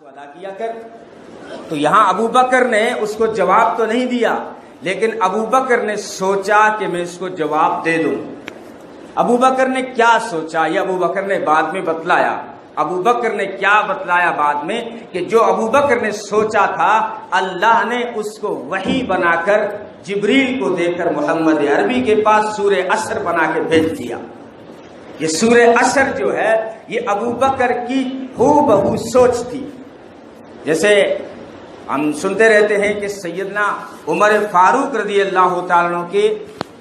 کو ادا کیا کر۔ تو یہاں ابو بکر نے اس کو جواب تو نہیں دیا، لیکن ابو بکر نے سوچا کہ میں اس کو جواب دے دوں۔ ابو بکر نے کیا سوچا یہ ابو بکر نے بعد میں بتلایا۔ ابو بکر نے کیا بتلایا بعد میں کہ جو ابو بکر نے سوچا تھا اللہ نے اس کو وحی بنا کر جبریل کو دے کر محمد عربی کے پاس سورہ عصر بنا کے بھیج دیا۔ یہ سورہ عصر جو ہے یہ ابو بکر کی ہو بہو سوچ تھی۔ جیسے ہم سنتے رہتے ہیں کہ سیدنا عمر فاروق رضی اللہ تعالیٰ عنہ کے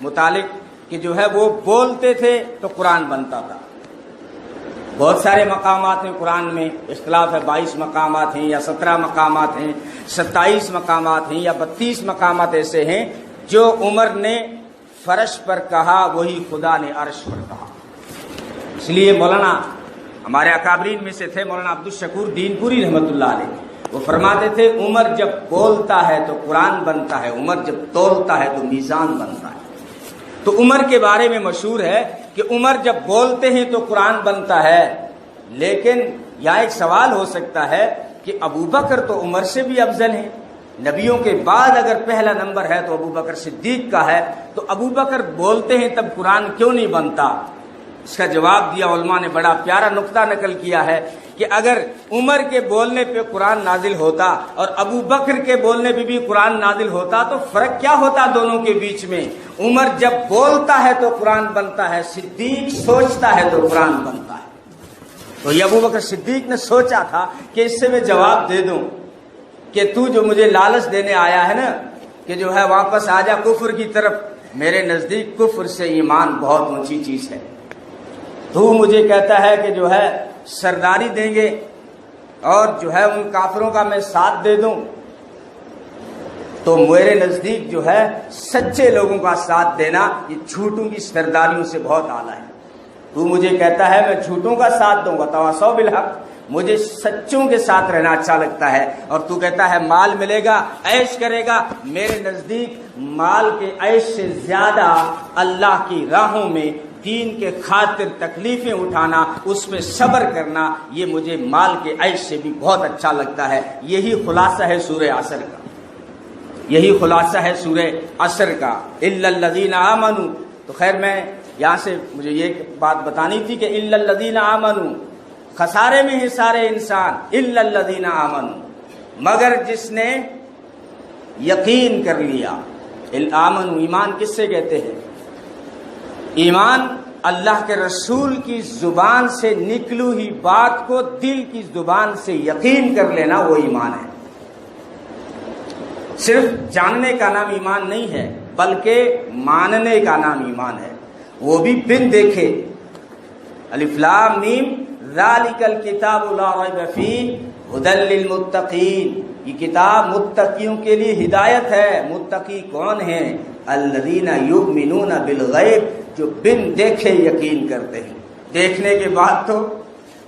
متعلق کہ جو ہے وہ بولتے تھے تو قرآن بنتا تھا۔ بہت سارے مقامات ہیں قرآن میں، اختلاف ہے، 22 مقامات ہیں یا 17 مقامات ہیں، 27 مقامات ہیں یا 32 مقامات ایسے ہیں جو عمر نے فرش پر کہا وہی خدا نے عرش پر کہا۔ اس لیے مولانا ہمارے اکابرین میں سے تھے مولانا عبدالشکور دین پوری رحمۃ اللہ علیہ، وہ فرماتے تھے عمر جب بولتا ہے تو قرآن بنتا ہے، عمر جب تولتا ہے تو میزان بنتا ہے۔ تو عمر کے بارے میں مشہور ہے کہ عمر جب بولتے ہیں تو قرآن بنتا ہے، لیکن یہاں ایک سوال ہو سکتا ہے کہ ابو بکر تو عمر سے بھی افضل ہیں، نبیوں کے بعد اگر پہلا نمبر ہے تو ابو بکر صدیق کا ہے، تو ابو بکر بولتے ہیں تب قرآن کیوں نہیں بنتا؟ اس کا جواب دیا علماء نے، بڑا پیارا نقطہ نقل کیا ہے کہ اگر عمر کے بولنے پہ قرآن نازل ہوتا اور ابو بکر کے بولنے پہ بھی قرآن نازل ہوتا تو فرق کیا ہوتا دونوں کے بیچ میں؟ عمر جب بولتا ہے تو قرآن بنتا ہے، صدیق سوچتا ہے تو قرآن بنتا ہے۔ تو یہ ابو بکر صدیق نے سوچا تھا کہ اس سے میں جواب دے دوں کہ تو جو مجھے لالچ دینے آیا ہے نا کہ جو ہے واپس آ جا کفر کی طرف، میرے نزدیک کفر سے ایمان بہت اونچی چیز ہے۔ تو مجھے کہتا ہے کہ جو ہے سرداری دیں گے اور جو ہے ان کافروں کا میں ساتھ دے دوں، تو میرے نزدیک جو ہے سچے لوگوں کا ساتھ دینا یہ جھوٹوں کی سرداریوں سے بہت اعلیٰ ہے۔ تو مجھے کہتا ہے میں جھوٹوں کا ساتھ دوں گا، تواصوا بالحق، مجھے سچوں کے ساتھ رہنا اچھا لگتا ہے، اور تو کہتا ہے مال ملے گا عیش کرے گا۔ میرے نزدیک مال کے عیش سے زیادہ اللہ کی راہوں میں دین کے خاطر تکلیفیں اٹھانا، اس میں صبر کرنا، یہ مجھے مال کے عیش سے بھی بہت اچھا لگتا ہے۔ یہی خلاصہ ہے سورہ عصر کا، یہی خلاصہ ہے سورہ عصر کا، الا الذین آمنوا۔ تو خیر میں یہاں سے مجھے یہ بات بتانی تھی کہ الا الذین آمنوا، خسارے میں ہیں سارے انسان، الا الذین آمنوا، مگر جس نے یقین کر لیا۔ آمنوا ایمان کس سے کہتے ہیں؟ ایمان اللہ کے رسول کی زبان سے نکلو ہی بات کو دل کی زبان سے یقین کر لینا، وہ ایمان ہے۔ صرف جاننے کا نام ایمان نہیں ہے بلکہ ماننے کا نام ایمان ہے، وہ بھی بن دیکھے۔ الف لام میم ذالک الکتاب لا ریب فیہ ھدی للمتقین، یہ کتاب متقیوں کے لیے ہدایت ہے۔ متقی کون ہیں؟ الذین یؤمنون بالغیب، جو بن دیکھے یقین کرتے ہیں۔ دیکھنے کے بعد تو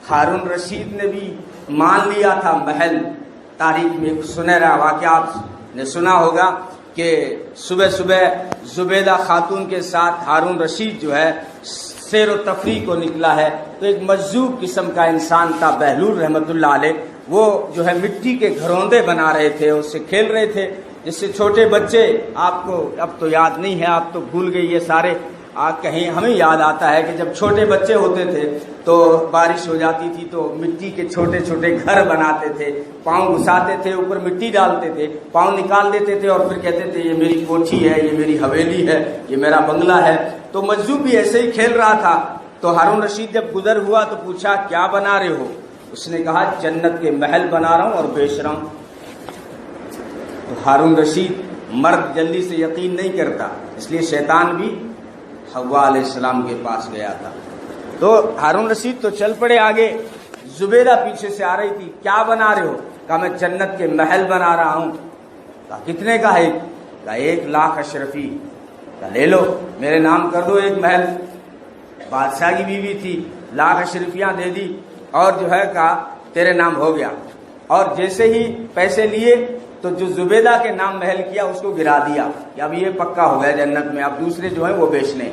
ہارون رشید نے بھی مان لیا تھا محل۔ تاریخ میں ایک سنہرا واقعہ آپ نے سنا ہوگا کہ صبح صبح زبیدہ خاتون کے ساتھ ہارون رشید جو ہے سیر و تفریح کو نکلا ہے، تو ایک مجذوب قسم کا انسان تھا بہلول رحمۃ اللہ علیہ، وہ جو ہے مٹی کے گھروندے بنا رہے تھے، اس سے کھیل رہے تھے، جس سے چھوٹے بچے، آپ کو اب تو یاد نہیں ہے، آپ تو بھول گئی یہ سارے، کہیں ہمیں یاد آتا ہے کہ جب چھوٹے بچے ہوتے تھے تو بارش ہو جاتی تھی تو مٹی کے چھوٹے چھوٹے گھر بناتے تھے، پاؤں گھساتے تھے، اوپر مٹی ڈالتے تھے، پاؤں نکال دیتے تھے اور پھر کہتے تھے یہ میری کوٹھی ہے، یہ میری حویلی ہے، یہ میرا بنگلہ ہے۔ تو مجذوب بھی ایسے ہی کھیل رہا تھا۔ تو ہارون رشید جب گزر ہوا تو پوچھا کیا بنا رہے ہو؟ اس نے کہا جنت کے محل بنا رہا ہوں اور بیچ رہا ہوں۔ تو ہارون رشید مرد جلدی سے یقین نہیں کرتا، اس لیے شیطان بھی حوا علیہ السلام کے پاس گیا تھا۔ تو ہارون رشید تو چل پڑے آگے، زبیدہ پیچھے سے آ رہی تھی، کیا بنا رہے ہو؟ کہا میں جنت کے محل بنا رہا ہوں۔ کہا کتنے کا ہے؟ کہا 1,00,000 اشرفی۔ کہا لے لو، میرے نام کر دو ایک محل۔ بادشاہ کی بیوی تھی، 1,00,000 اشرفیاں دے دی اور جو ہے کہا تیرے نام ہو گیا۔ اور جیسے ہی پیسے لیے تو جو زبیدہ کے نام محل کیا اس کو گرا دیا کہ اب یہ پکا ہو گیا جنت میں، اب دوسرے جو ہیں وہ بیچ لیں۔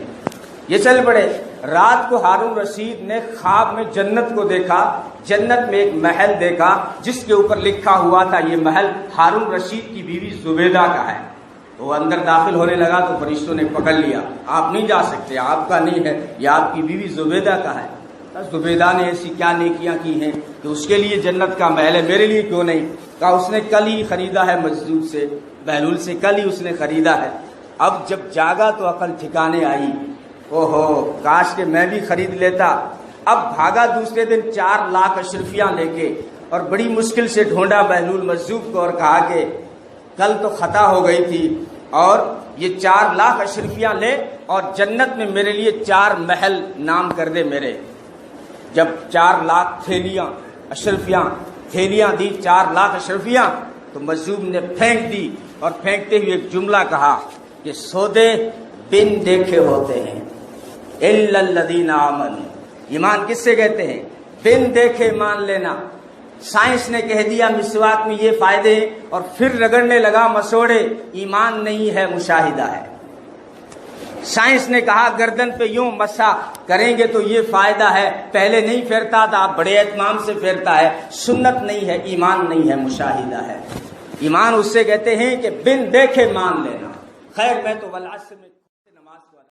یہ چل پڑے۔ رات کو ہارون رشید نے خواب میں جنت کو دیکھا، جنت میں ایک محل دیکھا جس کے اوپر لکھا ہوا تھا یہ محل ہارون رشید کی بیوی زبیدہ کا ہے۔ تو وہ اندر داخل ہونے لگا تو فرشتوں نے پکڑ لیا، آپ نہیں جا سکتے، آپ کا نہیں ہے، یہ آپ کی بیوی زبیدہ کا ہے۔ زبیدہ نے ایسی کیا نیکیاں کی ہیں کہ اس کے لیے جنت کا محل ہے، میرے لیے کیوں نہیں؟ کہا اس نے کل ہی خریدا ہے، مجذوب سے، بہلول سے کل ہی اس نے خریدا ہے۔ اب جب جاگا تو عقل ٹھکانے آئی، اوہو کاش کہ میں بھی خرید لیتا۔ اب بھاگا دوسرے دن 4 لاکھ اشرفیاں لے کے، اور بڑی مشکل سے ڈھونڈا بہلول مجذوب کو اور کہا کہ کل تو خطا ہو گئی تھی، اور یہ 4 لاکھ اشرفیاں لے اور جنت میں میرے لیے 4 محل نام کر دے میرے۔ جب 4 لاکھ تھیلیاں اشرفیاں تھیلیاں دی، 4 لاکھ اشرفیاں، تو مجذوب نے پھینک دی، اور پھینکتے ہوئے ایک جملہ کہا کہ سودے بن دیکھے ہوتے ہیں، الا الذین آمنوا۔ ایمان کس سے کہتے ہیں؟ بن دیکھے مان لینا۔ سائنس نے کہہ دیا مسواک میں یہ فائدے، اور پھر رگڑنے لگا مسوڑے، ایمان نہیں ہے، مشاہدہ ہے۔ سائنس نے کہا گردن پہ یوں مسا کریں گے تو یہ فائدہ ہے، پہلے نہیں پھیرتا تھا، بڑے اہتمام سے پھیرتا ہے، سنت نہیں ہے، ایمان نہیں ہے، مشاہدہ ہے۔ ایمان اس سے کہتے ہیں کہ بن دیکھے مان لینا۔ خیر میں تو والعصر میں